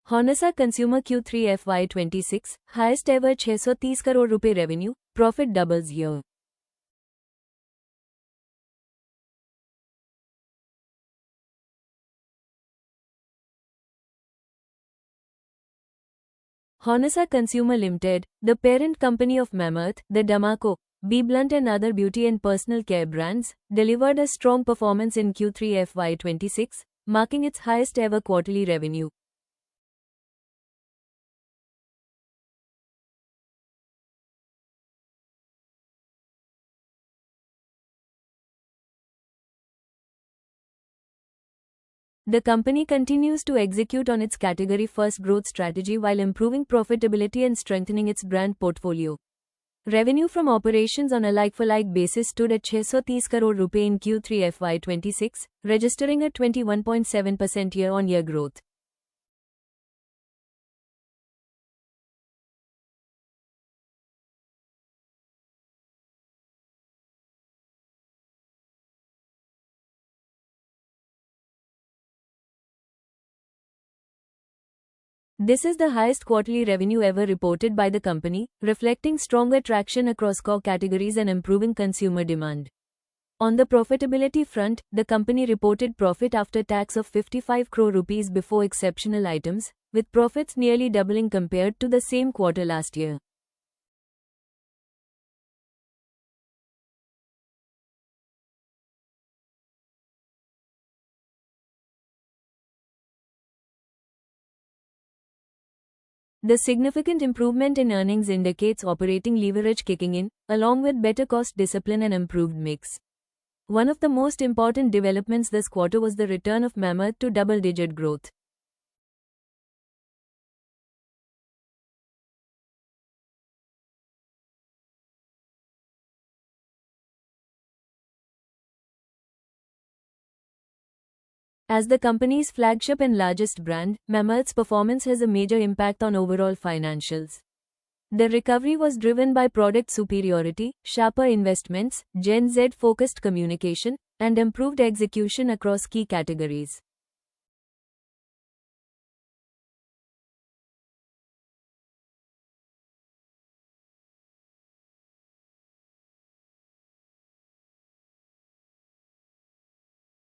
Honasa Consumer Q3 FY26, highest ever 630 crore rupee revenue, profit doubles year. Honasa Consumer Limited, the parent company of Mamaearth, the Derma Co, BBlunt and other beauty and personal care brands, delivered a strong performance in Q3 FY26, marking its highest ever quarterly revenue. The company continues to execute on its category-first growth strategy while improving profitability and strengthening its brand portfolio. Revenue from operations on a like-for-like basis stood at 630 crore rupee in Q3 FY26, registering a 21.7% year-on-year growth. This is the highest quarterly revenue ever reported by the company, reflecting stronger traction across core categories and improving consumer demand. On the profitability front, the company reported profit after tax of 55 crore rupees before exceptional items, with profits nearly doubling compared to the same quarter last year. The significant improvement in earnings indicates operating leverage kicking in, along with better cost discipline and improved mix. One of the most important developments this quarter was the return of Mamaearth to double-digit growth. As the company's flagship and largest brand, Mamaearth's performance has a major impact on overall financials. The recovery was driven by product superiority, sharper investments, Gen Z-focused communication, and improved execution across key categories.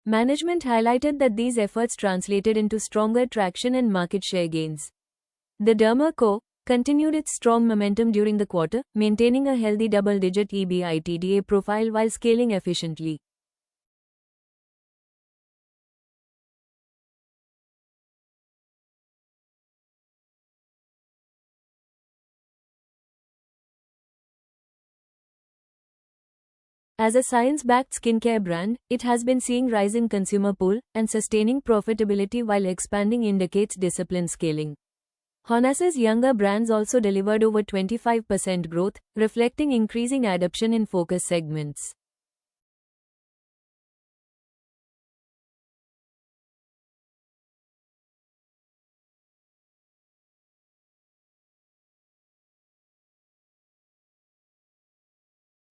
Management highlighted that these efforts translated into stronger traction and market share gains. The Derma Co continued its strong momentum during the quarter, maintaining a healthy double-digit EBITDA profile while scaling efficiently. As a science-backed skincare brand, it has been seeing rising consumer pull and sustaining profitability while expanding indicates disciplined scaling. Honasa's younger brands also delivered over 25% growth, reflecting increasing adoption in focus segments.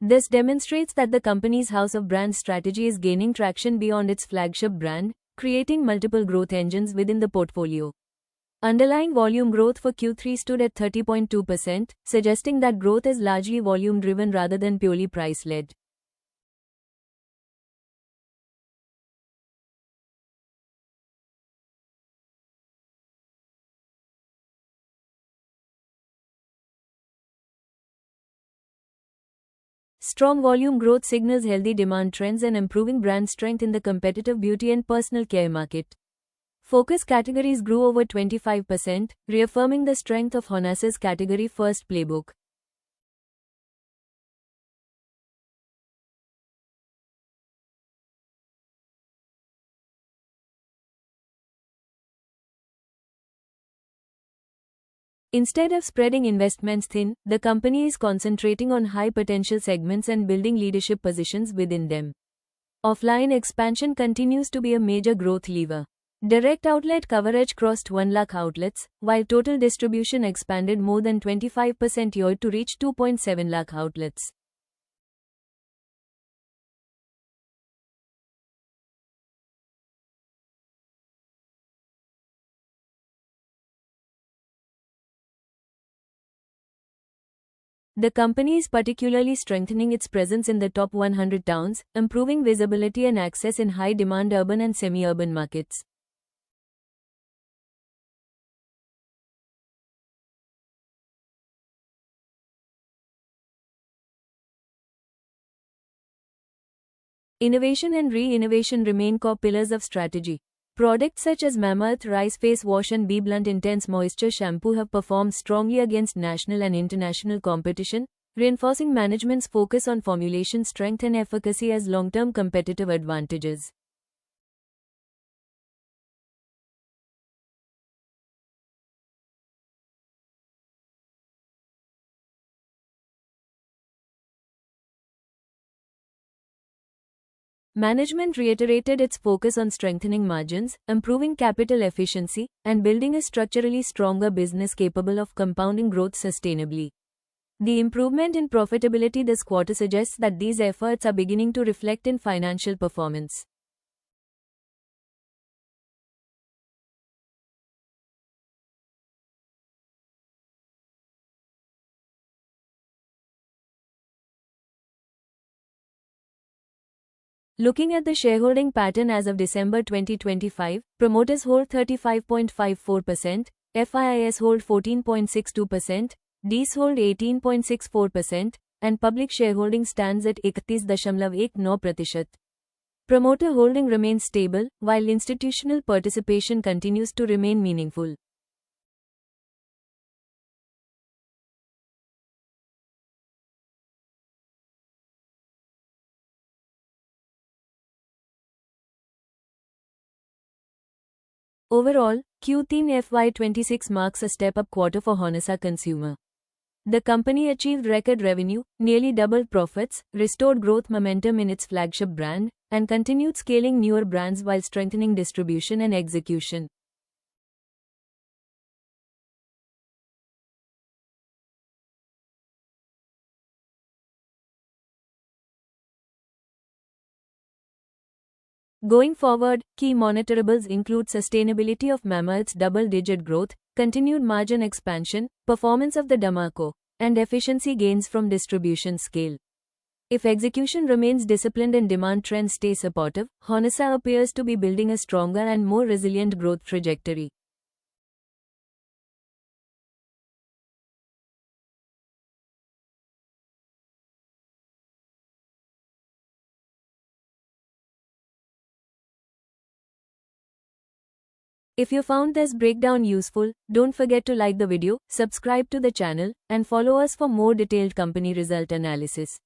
This demonstrates that the company's house of brands strategy is gaining traction beyond its flagship brand, creating multiple growth engines within the portfolio. Underlying volume growth for Q3 stood at 30.2%, suggesting that growth is largely volume-driven rather than purely price-led. Strong volume growth signals healthy demand trends and improving brand strength in the competitive beauty and personal care market. Focus categories grew over 25%, reaffirming the strength of Honasa's category-first playbook. Instead of spreading investments thin, the company is concentrating on high-potential segments and building leadership positions within them. Offline expansion continues to be a major growth lever. Direct outlet coverage crossed 1 lakh outlets, while total distribution expanded more than 25% year to reach 2.7 lakh outlets. The company is particularly strengthening its presence in the top 100 towns, improving visibility and access in high-demand urban and semi-urban markets. Innovation and re-innovation remain core pillars of strategy. Products such as Mamaearth Rice Face Wash and BBlunt Intense Moisture Shampoo have performed strongly against national and international competition, reinforcing management's focus on formulation strength and efficacy as long-term competitive advantages. Management reiterated its focus on strengthening margins, improving capital efficiency, and building a structurally stronger business capable of compounding growth sustainably. The improvement in profitability this quarter suggests that these efforts are beginning to reflect in financial performance. Looking at the shareholding pattern as of December 2025, promoters hold 35.54%, FIIs hold 14.62%, DIS hold 18.64%, and public shareholding stands at 31.19%. Promoter holding remains stable, while institutional participation continues to remain meaningful. Overall, Q3 FY26 marks a step-up quarter for Honasa Consumer. The company achieved record revenue, nearly doubled profits, restored growth momentum in its flagship brand, and continued scaling newer brands while strengthening distribution and execution. Going forward, key monitorables include sustainability of Mamaearth's double-digit growth, continued margin expansion, performance of the Damaco, and efficiency gains from distribution scale. If execution remains disciplined and demand trends stay supportive, Honasa appears to be building a stronger and more resilient growth trajectory. If you found this breakdown useful, don't forget to like the video, subscribe to the channel, and follow us for more detailed company result analysis.